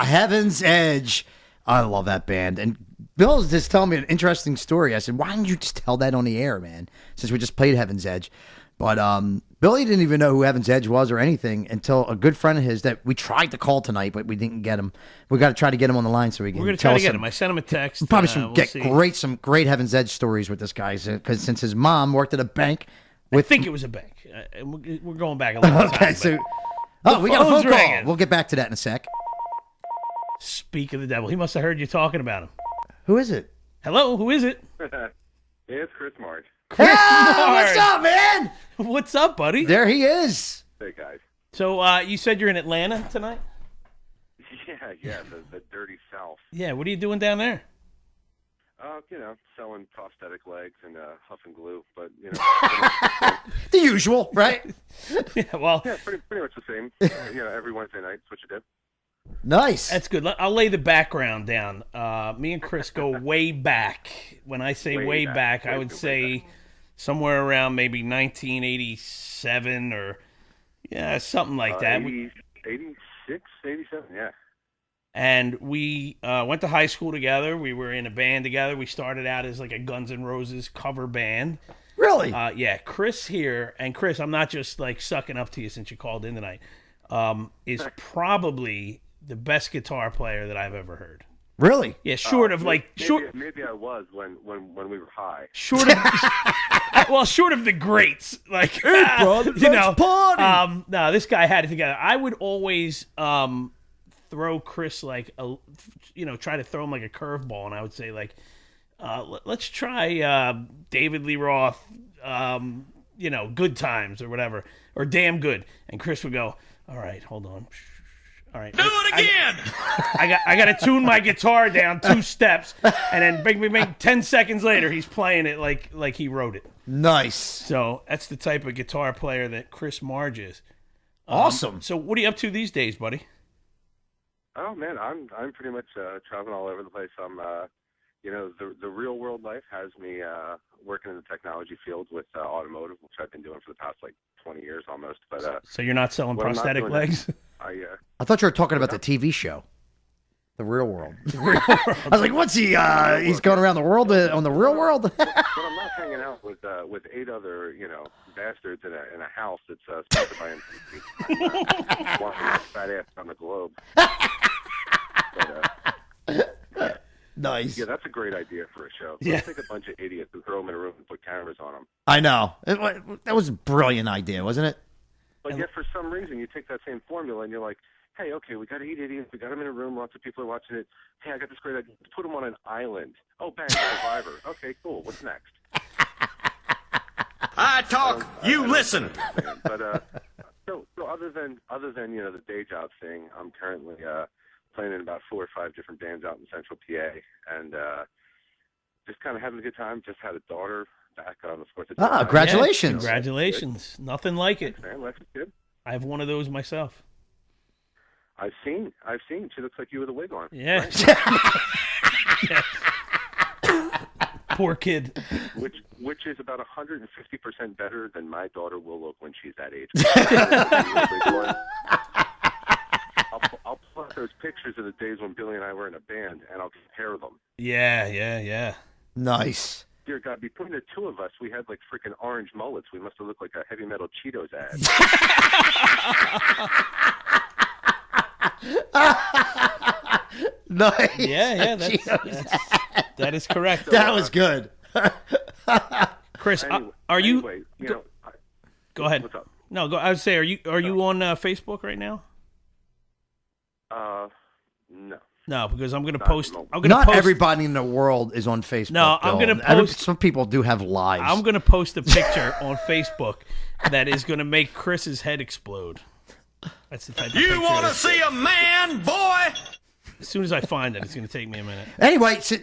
Heaven's Edge. I love that band. And Bill was just telling me an interesting story. I said, why didn't you just tell that on the air, man? Since we just played Heaven's Edge. But Billy didn't even know who Heaven's Edge was or anything until a good friend of his that we tried to call tonight, but we didn't get him. We got to try to get him on the line so we can. We're going to try to get him. I sent him a text. Probably some great Heaven's Edge stories with this guy because since his mom worked at a bank. I think it was a bank. We're going back a little time. Okay, so we got a phone call. We'll get back to that in a sec. Speak of the devil. He must have heard you talking about him. Who is it? Hello, who is it? It's Chris Marsh. Chris Marsh. What's up, man? What's up, buddy? There he is. Hey, guys. So you said you're in Atlanta tonight? Yeah, the dirty South. Yeah, what are you doing down there? Selling prosthetic legs and huffing glue, but the usual, right? Yeah, well, pretty much the same. Every Wednesday night, that's what you do. Nice. That's good. I'll lay the background down. Me and Chris go way back. When I say way back, I would say somewhere around maybe 1987 or something like that. 86, 87, yeah. And we went to high school together. We were in a band together. We started out as like a Guns N' Roses cover band. Really? Yeah. Chris here, and Chris, I'm not just like sucking up to you since you called in tonight, is probably the best guitar player that I've ever heard. Really? Yeah, short of like maybe I was when we were high. Short of short of the greats, like hey, brother, let's party. No, this guy had it together. I would always throw Chris try to throw him like a curveball, and I would say like, let's try David Lee Roth, Good Times or whatever, or Damn Good, and Chris would go, all right, hold on. All right. Do it again. I got to tune my guitar down 2 steps, and then bing, 10 seconds later, he's playing it like he wrote it. Nice. So that's the type of guitar player that Chris Marge is. Awesome. So what are you up to these days, buddy? Oh man, I'm pretty much traveling all over the place. I'm the real world life has me working in the technology field with automotive, which I've been doing for the past 20 years almost. But so you're not selling prosthetic legs? I thought you were talking about the TV show, The Real World. I was like, what's he? He's going around the world on The Real World. But I'm not hanging out with 8 other bastards in a house that's sponsored by MTV. One fat ass on the globe. Nice. Yeah, that's a great idea for a show. Yeah. Let's take a bunch of idiots and throw them in a room and put cameras on them. I know. That was a brilliant idea, wasn't it? But yet, for some reason, you take that same formula and you're like, hey, okay, we got 8 idiots. We got them in a room. Lots of people are watching it. Hey, I got this great idea. Put them on an island. Oh, bang, Survivor. Okay, cool. What's next? I talk, you listen. But so other than the day job thing, I'm currently playing in about 4 or 5 different bands out in Central PA, and just kind of having a good time. Just had a daughter back on the sports. Congratulations! Yeah, congratulations! Nothing like it. Man, life is good. I have one of those myself. I've seen. She looks like you with a wig on. Yeah. Right? Yes. Poor kid. Which is about 150% better than my daughter will look when she's that age. I'll pull out those pictures of the days when Billy and I were in a band, and I'll compare them. Yeah. Nice. Dear God, between the 2 of us, we had freaking orange mullets. We must have looked like a heavy metal Cheetos ad. Nice. Yeah, that is correct. So, that was good. Chris, anyway, are you? Anyway, go ahead. What's up? No, I would say, are you on Facebook right now? No. No, because I'm going to Not post. at the moment. I'm going to Not post. everybody in the world is on Facebook. No, I'm Bill. gonna post- Some people do have lives. I'm going to post a picture on Facebook that is going to make Chris's head explode. That's the type of picture. You want to see a man, boy? As soon as I find it, it's going to take me a minute. Anyway, so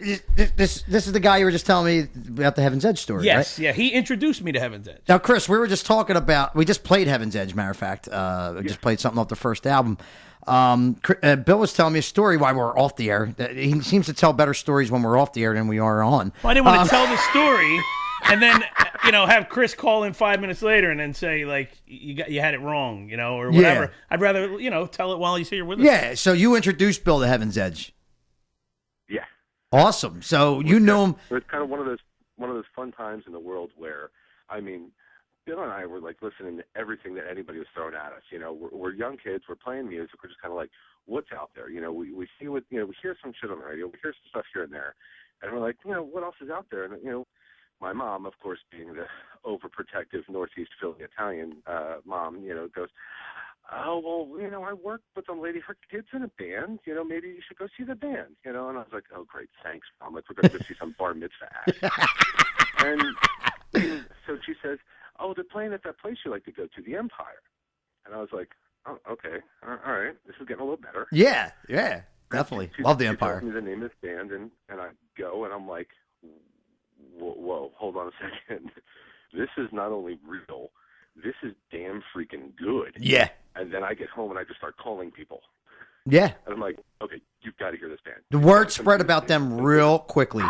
this is the guy you were just telling me about the Heaven's Edge story, Yes, right? yeah. He introduced me to Heaven's Edge. Now, Chris, we were just talking about. We just played Heaven's Edge. Matter of fact, we just played something off the first album. Bill was telling me a story while we were off the air. He seems to tell better stories when we're off the air than we are on. Well, I didn't want to tell the story, and then have Chris call in 5 minutes later and then say like you had it wrong, or whatever. Yeah. I'd rather tell it while he's here with us. Yeah. So you introduced Bill to Heaven's Edge. Yeah. Awesome. So you know him. It was kind of one of those fun times in the world where, I mean, Bill and I were like listening to everything that anybody was throwing at us. We're young kids. We're playing music. We're just kind of like, what's out there? We see what we hear some shit on the radio. We hear some stuff here and there, and we're like, what else is out there? And my mom, of course, being the overprotective Northeast Philly Italian mom, goes, oh, well, I work with a lady. Her kid's in a band. Maybe you should go see the band. And I was like, oh, great, thanks, Mom. Like, we're going to go see some bar mitzvah act. And so she says, oh, they're playing at that place you like to go to, the Empire. And I was like, oh, okay, all right. This is getting a little better. Yeah, definitely. Love the Empire. She tells me the name of this band, and I go, and I'm like, whoa, hold on a second. This is not only real, this is damn freaking good. Yeah. And then I get home, and I just start calling people. Yeah. And I'm like, okay, you've got to hear this band. The word spread about them real quickly.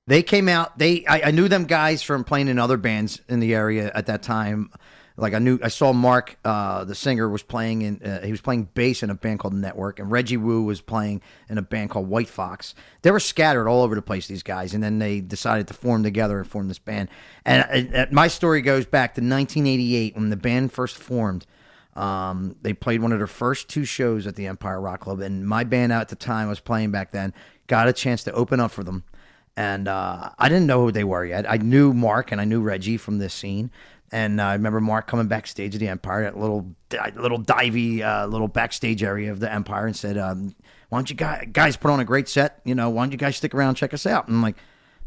They came out. I knew them guys from playing in other bands in the area at that time. Like I saw Mark, the singer, was playing he was playing bass in a band called Network, and Reggie Wu was playing in a band called White Fox. They were scattered all over the place, these guys, and then they decided to form together and form this band. And my story goes back to 1988 when the band first formed. They played one of their first 2 shows at the Empire Rock Club, and my band at the time I was playing back then got a chance to open up for them. And I didn't know who they were yet. I knew Mark and I knew Reggie from this scene. And I remember Mark coming backstage at the Empire, that little divey little backstage area of the Empire, and said, why don't you guys put on a great set? Why don't you guys stick around and check us out? And I'm like,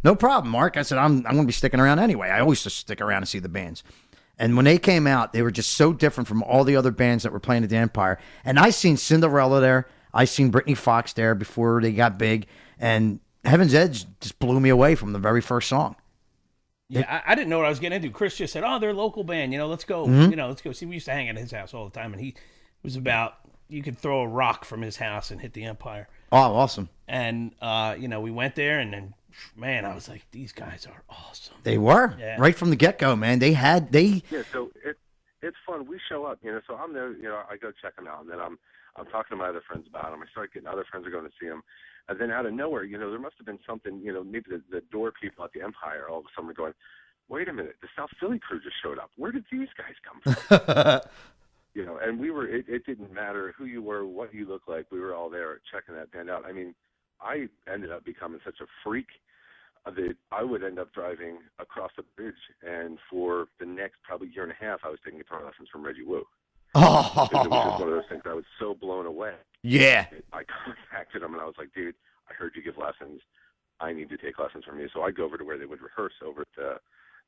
no problem, Mark. I said, I'm going to be sticking around anyway. I always just stick around and see the bands. And when they came out, they were just so different from all the other bands that were playing at the Empire. And I seen Cinderella there. I seen Brittany Fox there before they got big. And Heaven's Edge just blew me away from the very first song. Yeah, I didn't know what I was getting into. Chris just said, oh, they're a local band. Let's go. Let's go see. We used to hang at his house all the time. And he was about, you could throw a rock from his house and hit the Empire. Oh, awesome. And, we went there and then, man, I was like, these guys are awesome. They were. Yeah. Right from the get-go, man. Yeah, so it's fun. We show up, so I'm there, I go check them out. And then I'm talking to my other friends about them. I start getting other friends are going to see them. And then out of nowhere, there must have been something, maybe the door people at the Empire all of a sudden are going, wait a minute, the South Philly crew just showed up. Where did these guys come from? And we were, it didn't matter who you were, what you looked like. We were all there checking that band out. I mean, I ended up becoming such a freak that I would end up driving across the bridge. And for the next probably year and a half, I was taking guitar lessons from Reggie Wu. Oh. It was just one of those things. I was so blown away. Yeah. I contacted him, and I was like, dude, I heard you give lessons. I need to take lessons from you. So I'd go over to where they would rehearse over at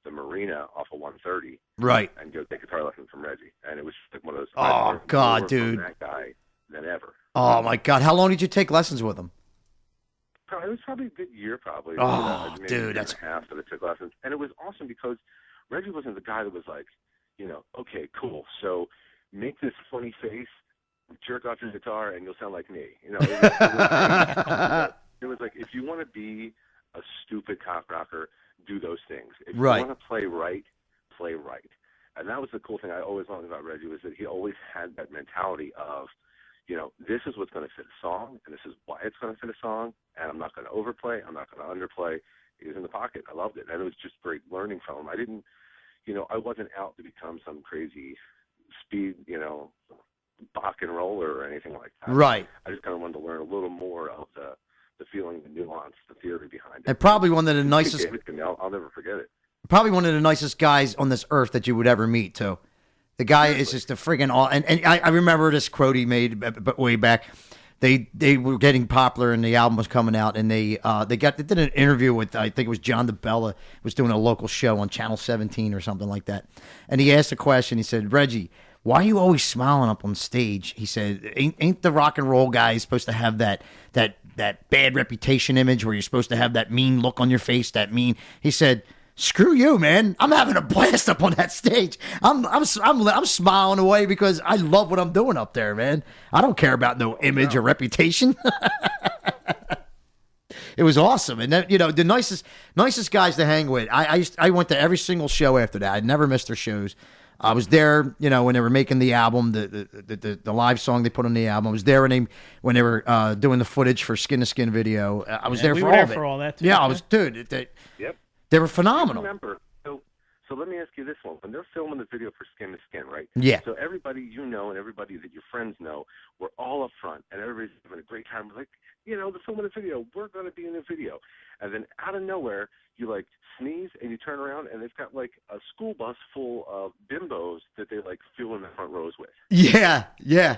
the marina off of 130. Right. And go take guitar lessons from Reggie. And it was like one of those. Oh, God, dude. That guy than ever. Oh, my God. How long did you take lessons with him? It was probably a good year, probably. Oh, maybe dude. a year That's and a half that I took lessons. And it was awesome because Reggie wasn't the guy that was like, okay, cool. So make this funny face, jerk off your guitar, and you'll sound like me. It was like, if you want to be a stupid cock rocker, do those things. If you want to play right, play right. And that was the cool thing I always loved about Reggie, was that he always had that mentality of, this is what's going to fit a song, and this is why it's going to fit a song, and I'm not going to overplay, I'm not going to underplay. He was in the pocket. I loved it. And it was just great learning from him. I didn't, I wasn't out to become some crazy speed, Bach and roller or anything like that. Right. I just kind of wanted to learn a little more of the feeling, the nuance, the theory behind it. And probably one of the nicest. I'll never forget it. Probably one of the nicest guys on this earth that you would ever meet, too. The guy is just a friggin' and I remember this quote he made way back. They were getting popular and the album was coming out, and they did an interview with, I think it was John DeBella, was doing a local show on Channel 17 or something like that. And he asked a question. He said, Reggie, why are you always smiling up on stage? He said, ain't the rock and roll guy supposed to have that bad reputation image where you're supposed to have that mean look on your face, he said, screw you, man. I'm having a blast up on that stage. I'm smiling away because I love what I'm doing up there, man. I don't care about no image or reputation. it was awesome. And then, the nicest guys to hang with. I went to every single show after that. I never missed their shows. I was there, when they were making the album, the live song they put on the album. I was there when they were doing the footage for Skin to Skin video. I was there we for were all there of it. for all that too. Yeah, I was, dude. Yep. They were phenomenal. Remember, so let me ask you this one: when they're filming the video for Skin to Skin, right? Yeah. So everybody and everybody that your friends know, we're all up front, and everybody's having a great time. We're like, the film of the video, we're going to be in the video, and then out of nowhere, you like sneeze and you turn around, and they've got like a school bus full of bimbos that they like fill in the front rows with. Yeah, yeah.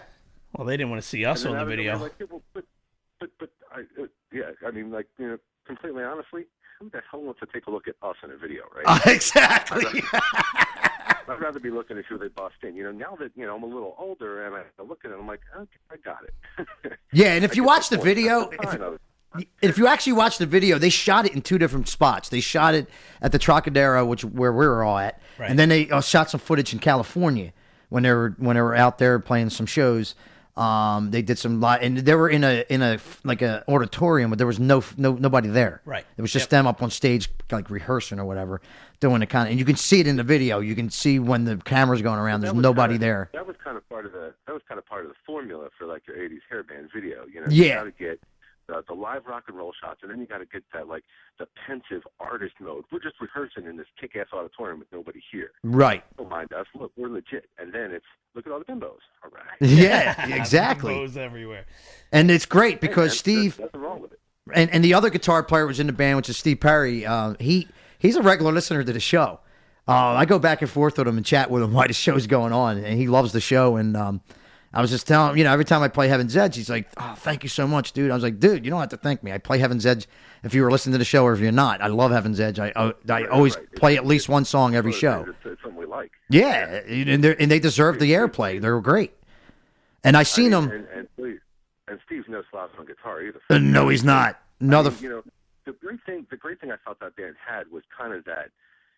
Well, they didn't want to see us on the video. Like, yeah, well, I mean, like, completely honestly, who the hell wants to take a look at us in a video, right? Exactly. I'd rather be looking at who they bust in. Now that, I'm a little older and I look at it, I'm like, okay, I got it. Yeah, and if you watch the video, if you actually watch the video, they shot it in two different spots. They shot it at the Trocadero, where we were all at, right. And then they shot some footage in California when they were out there playing some shows. They did some live, and they were in a like a auditorium, but there was nobody there. Right. It was just them up on stage, like rehearsing or whatever, doing the kind of, and you can see it in the video. You can see when the camera's going around. There's nobody there. That was kind of part of the formula for like your '80s hair band video. Yeah. You got to get the live rock and roll shots, and then you got to get that like the pensive artist mode. We're just rehearsing in this kick-ass auditorium with nobody here. Right. Don't mind us. Look, we're legit. And then it's look at all the bimbos. All right. Yeah, exactly. Bimbos everywhere. And it's great because Steve, there's nothing wrong with it. And the other guitar player was in the band, which is Steve Perry. He's a regular listener to the show. I go back and forth with him and chat with him while the show's going on, and he loves the show. And I was just telling him, every time I play Heaven's Edge, he's like, "Oh, thank you so much, dude." I was like, "Dude, you don't have to thank me. I play Heaven's Edge if you were listening to the show or if you're not. I love Heaven's Edge. I always play at least one song every show." It's something we like. Yeah, and they deserve the airplay. They're great. And I seen them. And Steve's no slouch on guitar either. No, he's not. Another. The great thing I thought that band had was kind of that.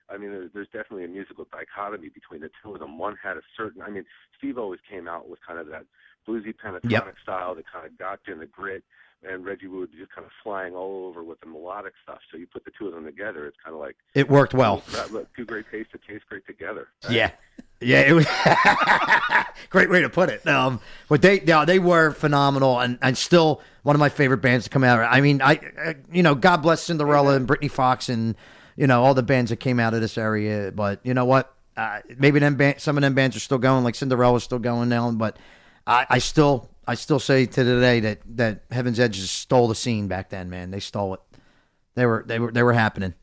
I mean, there's definitely a musical dichotomy between the two of them. One had a certain. I mean, Steve always came out with kind of that bluesy pentatonic style that kind of got you in the grit, and Reggie Wood just kind of flying all over with the melodic stuff. So you put the two of them together, it's kind of like it worked well. Two great tastes that taste great together. Right? Yeah, it was great way to put it. But they were phenomenal, and still one of my favorite bands to come out. I mean, God bless Cinderella and Britney Fox and all the bands that came out of this area. But you know what? Maybe some of them bands are still going, like Cinderella's still going now. But I still say to today that Heaven's Edge just stole the scene back then, man. They stole it. They were happening.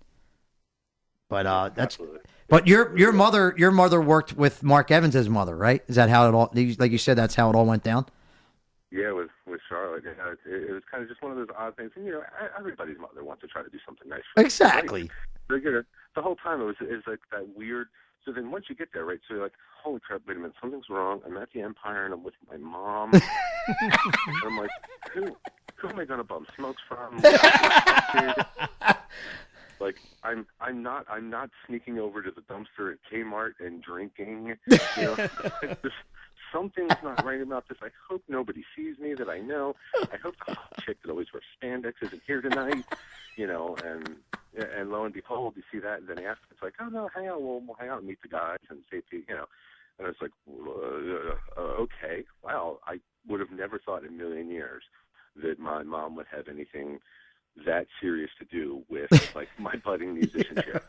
But that's. Absolutely. But your mother worked with Mark Evans' mother, right? Is that how it all? Like you said, that's how it all went down. Yeah, with Charlotte, it was kind of just one of those odd things. And everybody's mother wants to try to do something nice for Exactly. Right? The whole time it was like that weird. So then once you get there, right? So you're like, holy crap! Wait a minute, something's wrong. I'm at the Empire and I'm with my mom. And I'm like, who am I gonna bum smokes from? Like I'm not sneaking over to the dumpster at Kmart and drinking. Something's not right about this. I hope nobody sees me that I know. I hope the hot chick that always wears spandex isn't here tonight. And lo and behold, you see that, and then after it's like, oh no, hang out. We'll hang out and meet the guys and say, And it's like, okay, wow. I would have never thought in a million years that my mom would have anything that serious to do with like my budding musicianship.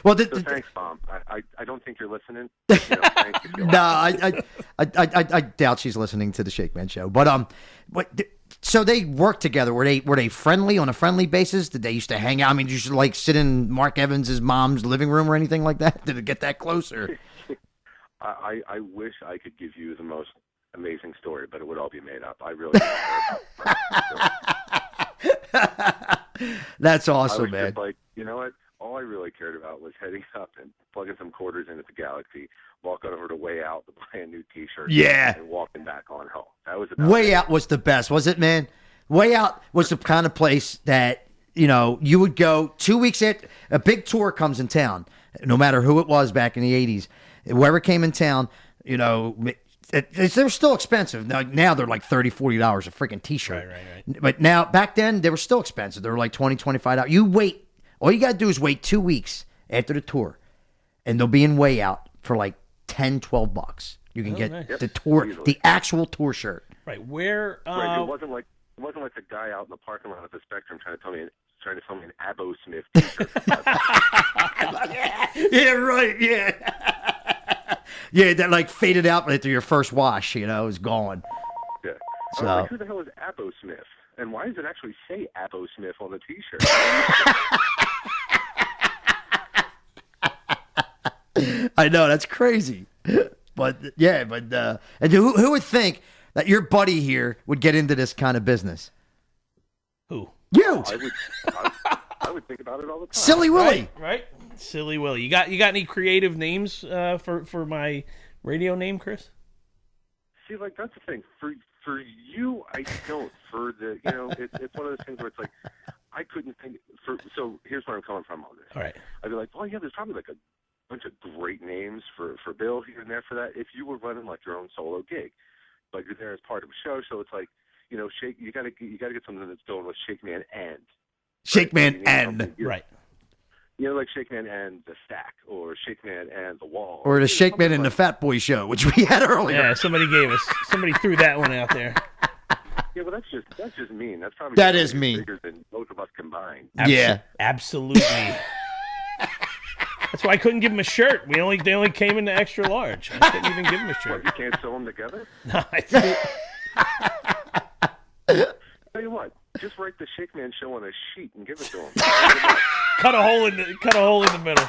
Well, so thanks, Mom. I don't think you're listening. Thank you. No, I doubt she's listening to the Shakeman show. But so they worked together. Were they friendly on a friendly basis? Did they used to hang out? I mean, did you should like sit in Mark Evans' mom's living room or anything like that? Did it get that closer? I wish I could give you the most amazing story, but it would all be made up. I really don't care about That's I awesome, was man. just like, you know what? All I really cared about was heading up and plugging some quarters in at the Galaxy, walking over to Way Out to buy a new T-shirt, and walking back on home. That was about Way Out was the best, was it, man? Way Out was the kind of place that you would go 2 weeks at a big tour comes in town, no matter who it was back in the 80s, whoever came in town, they're still expensive. Now they're like $30, $40 a freaking t-shirt. Right. But now, back then, they were still expensive. They were like $20, $25. You wait. All you got to do is wait 2 weeks after the tour, and they'll be in way out for like $10, $12. You can get nice. the tour, the actual tour shirt. Right. Where? Right, it wasn't like the guy out in the parking lot at the Spectrum trying to sell me an Abo Smith t-shirt. Yeah, right. Yeah. Yeah, that like faded out after your first wash, it was gone. Yeah. So, I was like, who the hell is Abo Smith? And why does it actually say Abo Smith on the t-shirt? I know, that's crazy. But and who would think that your buddy here would get into this kind of business? Who? You. I would think about it all the time. Silly Willie. Right. Silly Willie. You got any creative names for my radio name, Chris? See, like, that's the thing. For you, I don't. For the, it's one of those things where it's like, I couldn't think. So here's where I'm coming from on this. All right. I'd be like, well, yeah, there's probably like a bunch of great names for Bill here and there for that. If you were running like your own solo gig, like you're there as part of a show, so it's like, you gotta get something that's going with Shakeman and Shakeman and right. Like Shakeman and the Stack, or Shakeman and the Wall, or the Shakeman and the Fat Boy Show, which we had earlier. Yeah, somebody threw that one out there. Yeah, well, that's just mean. That's probably That is mean. Bigger than both of us combined. Yeah, absolutely. That's why I couldn't give him a shirt. They only came in the extra large. I couldn't even give him a shirt. What, you can't sew them together? No, Tell you what, just write the Shakeman Show on a sheet and give it to him. cut a hole in the middle.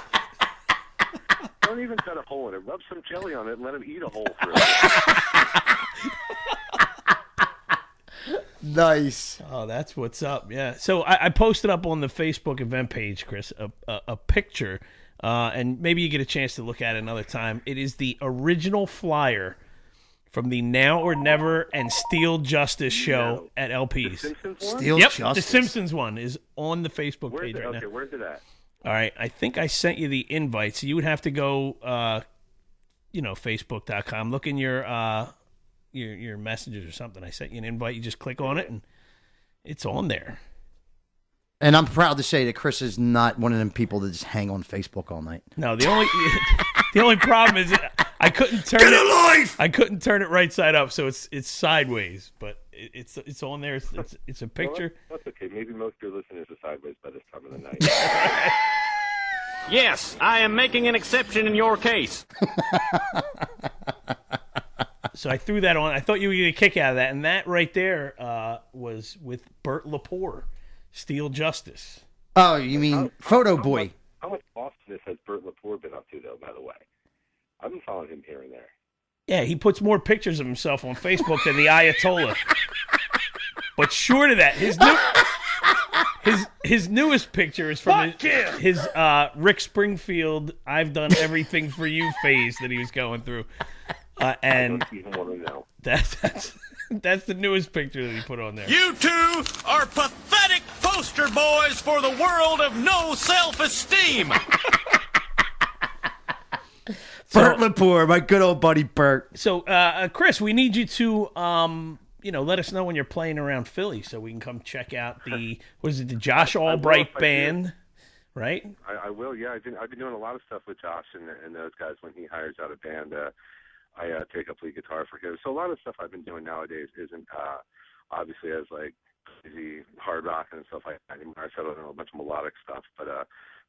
Don't even cut a hole in it. Rub some jelly on it and let him eat a hole through it. Nice. Oh, that's what's up. Yeah. So I posted up on the Facebook event page, Chris, a picture, and maybe you get a chance to look at it another time. It is the original flyer from the Now or Never and Steel Justice show at LP's. The Simpsons one? Steel Yep, Justice. The Simpsons one is on the Facebook page right now. Okay, where's it at? All right, I think I sent you the invite, so you would have to go, Facebook.com. Look in your messages or something. I sent you an invite. You just click on it, and it's on there. And I'm proud to say that Chris is not one of them people that just hang on Facebook all night. No, the only problem is I couldn't turn Get a it. life! I couldn't turn it right side up, so it's sideways. But it's on there. It's a picture. Well, that's okay. Maybe most of your listeners are sideways by this time of the night. Yes, I am making an exception in your case. So I threw that on. I thought you would get a kick out of that, and that right there was with Burt Lepore, Steel Justice. Oh, you mean Photo Boy? How much awesomeness has Burt Lepore been up to, though, by the way? I've been following him here and there. Yeah, he puts more pictures of himself on Facebook than the Ayatollah. But short of that, his newest picture is from his Rick Springfield "I've done everything for you" phase that he was going through, and I don't even want to know. that's the newest picture that he put on there. You two are pathetic poster boys for the world of no self-esteem. Burt Lepore, my good old buddy Burt. So, Chris, we need you to, let us know when you're playing around Philly so we can come check out the Josh Albright band, right? I will, yeah. I've been doing a lot of stuff with Josh and those guys when he hires out a band. I take up lead guitar for him. So a lot of stuff I've been doing nowadays isn't obviously as like crazy hard rock and stuff like that anymore. I settled on a bunch of melodic stuff, but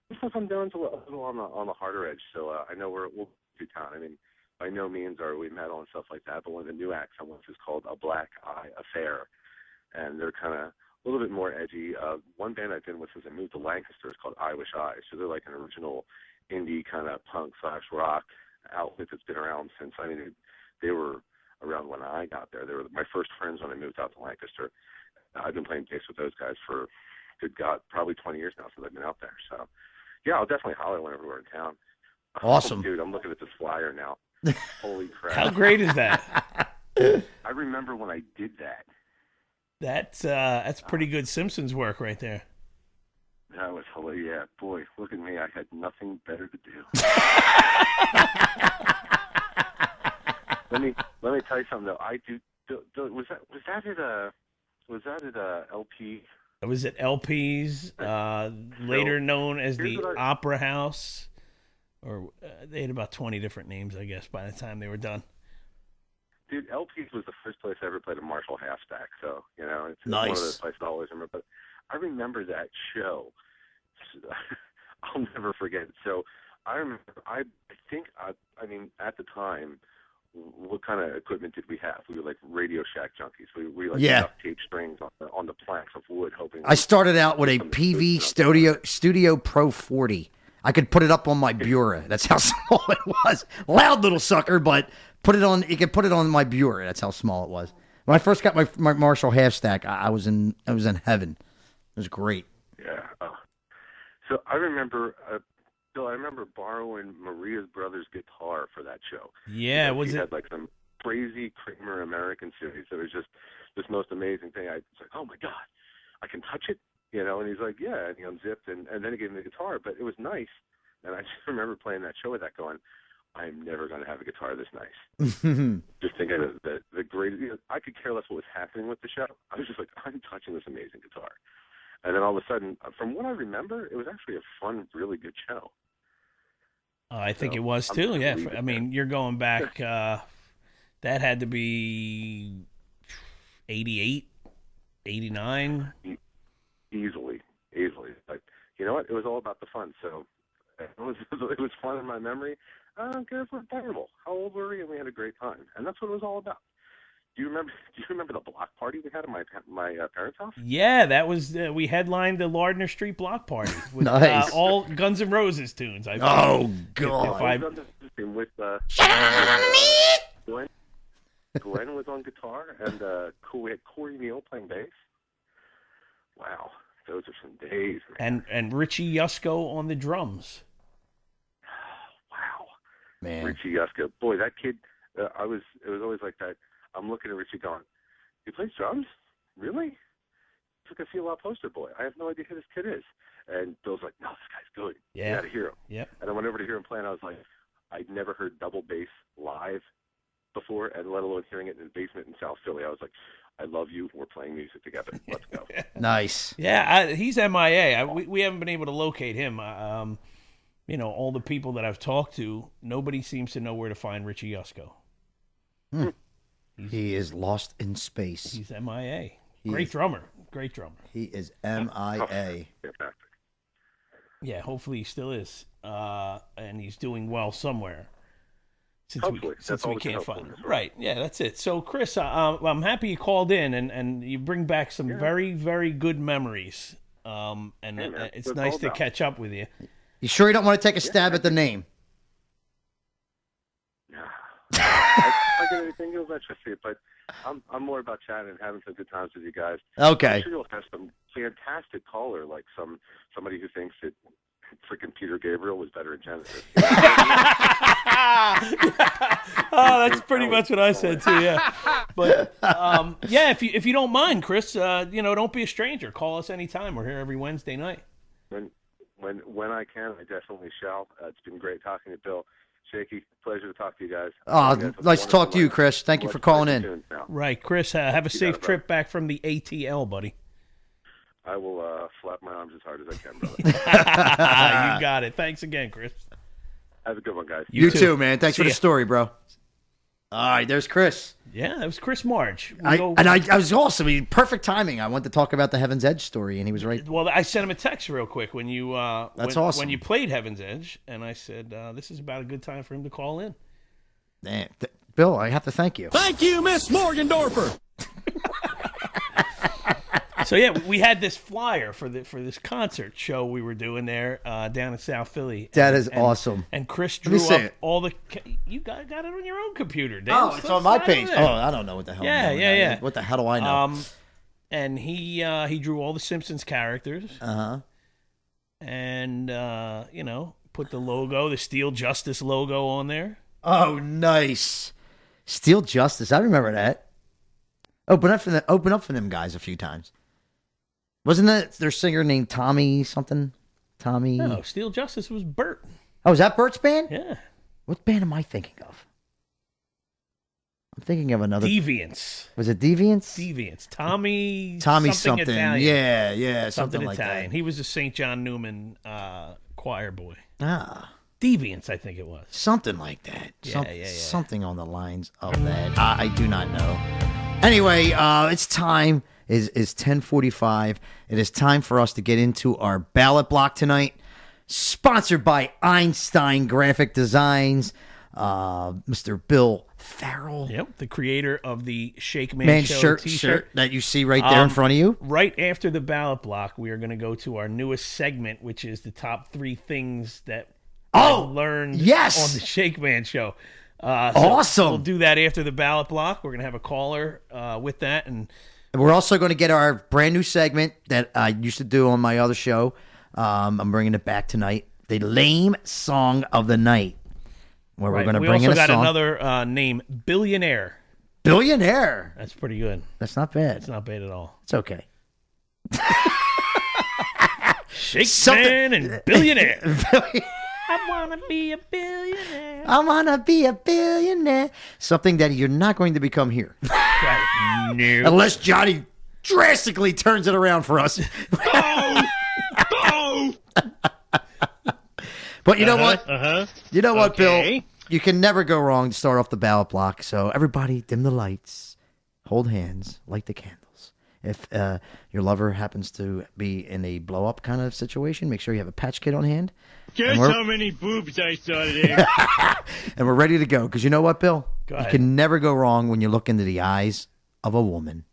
the stuff I'm doing is a little on the harder edge. So I know we'll do town. I mean, by no means are we metal and stuff like that, but one of the new acts I'm with is called A Black Eye Affair, and they're kind of a little bit more edgy. One band I've been with since I moved to Lancaster is called I Wish I. So they're like an original indie kind of punk/rock outfit that's been around since, they were around when I got there. They were my first friends when I moved out to Lancaster. I've been playing bass with those guys for, good God, probably 20 years now since I've been out there. So, yeah, I'll definitely holler whenever we're in town. Awesome. Oh, dude, I'm looking at this flyer now. Holy crap. How great is that? I remember when I did that. That's pretty good Simpsons work right there. That was hilarious. Yeah, boy, look at me. I had nothing better to do. let me tell you something though. I do. Was that at LP? It was at LP's, later known as here's the what Opera House, or they had about 20 different names, I guess, by the time they were done. Dude, LP's was the first place I ever played a Marshall half stack, so it's Nice. one of those places I always remember. But I remember that show. I'll never forget it. So I remember. I think. I mean, at the time, what kind of equipment did we have? We were like Radio Shack junkies. We like Yeah. duct tape strings on the planks of wood, hoping. I started out with a PV Studio Pro 40. I could put it up on my bureau. That's how small it was. Loud little sucker, but you could put it on my bureau. That's how small it was. When I first got my Marshall half stack, I was in heaven. It was great. Yeah. So I remember. Bill, I remember borrowing Maria's brother's guitar for that show. Yeah, because was he it? had like some crazy Kramer American series. It was just this most amazing thing. I was like, oh my God, I can touch it, And he's like, yeah, and he unzipped, and then he gave me the guitar. But it was nice, and I just remember playing that show with that, going, I'm never going to have a guitar this nice. Just thinking of the great. I could care less what was happening with the show. I was just like, I'm touching this amazing guitar. And then all of a sudden, from what I remember, it was actually a fun, really good show. I think it was too. Yeah, I mean, you're going back. That had to be 88, 89. Easily. Like, you know what? It was all about the fun. So it was fun in my memory. I don't care if it was terrible. How old were we? And we had a great time. And that's what it was all about. Do you remember the block party we had at my parents' house? Yeah, that was we headlined the Lardner Street block party with Nice. all Guns N' Roses tunes. I Oh If God! I- With Glenn was on guitar, and we had Corey Neal playing bass. Wow, those are some days, man. and Richie Yusko on the drums. Wow, Man, Richie Yuska, boy, that kid. It was always like that. I'm looking at Richie going, he plays drums? Really? It's like a feel-out poster boy. I have no idea who this kid is. And Bill's like, no, this guy's good. Yeah. You got to hear him. Yep. And I went over to hear him play, and I was like, I'd never heard double bass live before, and let alone hearing it in the basement in South Philly. I was like, I love you. We're playing music together. Let's go. nice. Yeah, he's MIA. We haven't been able to locate him. All the people that I've talked to, nobody seems to know where to find Richie Yusko. He is lost in space. He's MIA. He Great is- drummer. Great drummer. He is MIA. Fantastic. Yeah, hopefully he still is. And he's doing well somewhere. Since Hopefully. we That's all we can can't hope find for, him. that's Right. Yeah, that's it. So, Chris, I'm happy you called in, and you bring back some very, very good memories. And man. it's That's nice all to about. catch up with you. You sure you don't want to take a stab at the name? I get anything you'll let you see it, but I'm more about chatting and having some good times with you guys. Okay. I'm sure you'll have some fantastic caller, like somebody who thinks that freaking Peter Gabriel was better in Genesis. Oh, that's pretty much what I said too. Yeah, but yeah, if you don't mind, Chris, don't be a stranger. Call us anytime. We're here every Wednesday night. When I can, I definitely shall. It's been great talking to Bill. Shaky, pleasure to talk to you guys. Oh, You guys have a nice to talk to you, wonderful Chris. Thank you night. for calling Let's in. tunes now. Right, Chris. Have a You safe got it, trip back from the ATL, buddy. I will flap my arms as hard as I can, brother. You got it. Thanks again, Chris. Have a good one, guys. You too, man. Thanks See for the ya. story, bro. All right, there's Chris. Yeah, that was Chris Marge. I was awesome. Perfect timing. I wanted to talk about the Heaven's Edge story, and he was right. Well, I sent him a text real quick when you That's when, awesome. when you played Heaven's Edge, and I said this is about a good time for him to call in. Damn. Bill, I have to thank you. Thank you, Miss Morgendorfer. So yeah, we had this flyer for this concert show we were doing there down in South Philly. That is awesome. And Chris Let me drew see up it. all the. You got it on your own computer, Dan. Oh, it's on my page. Oh, I don't know what the hell. Yeah, I'm doing. yeah. What the hell do I know? And he drew all the Simpsons characters. And put the logo, the Steel Justice logo on there. Oh, nice. Steel Justice. I remember that. Open up for them guys a few times. Wasn't that their singer named Tommy something? Tommy. No, Steel Justice was Bert. Oh, is that Bert's band? Yeah. What band am I thinking of? I'm thinking of another. Deviants. Was it Deviants? Deviants. Tommy something. Italian. Yeah, Something like Italian. that. He was a St. John Newman choir boy. Ah, Deviants, I think it was. something like that. Yeah. Something on the lines of that. I do not know. Anyway, it's time. Is 10:45. It is time for us to get into our ballot block tonight. Sponsored by Einstein Graphic Designs, Mr. Bill Farrell. Yep, the creator of the Shakeman Man Show shirt that you see right there in front of you. Right after the ballot block, we are going to go to our newest segment, which is the top 3 things that I learned on the Shakeman Show. Awesome. We'll do that after the ballot block. We're going to have a caller with that. And we're also going to get our brand new segment that I used to do on my other show. I'm bringing it back tonight. The Lame Song of the Night. Where we're going to bring in a song. We also got another name, Billionaire. Billionaire. That's pretty good. That's not bad. It's not bad at all. It's okay. Shakeman and Billionaire. I want to be a billionaire. I want to be a billionaire. Something that you're not going to become here. Right. No. Unless Johnny drastically turns it around for us. But you know what? You know what, Bill? You can never go wrong to start off the ballot block. So everybody, dim the lights, hold hands, light the candles. If your lover happens to be in a blow-up kind of situation, make sure you have a patch kit on hand. Guess how many boobs I saw today. And we're ready to go. Because you know what, Bill? Go ahead. You can never go wrong when you look into the eyes of a woman.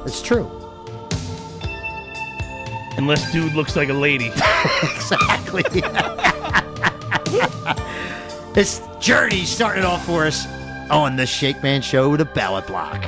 It's true. Unless dude looks like a lady. Exactly. This journey started off for us on the Shakeman Show, the ballot block.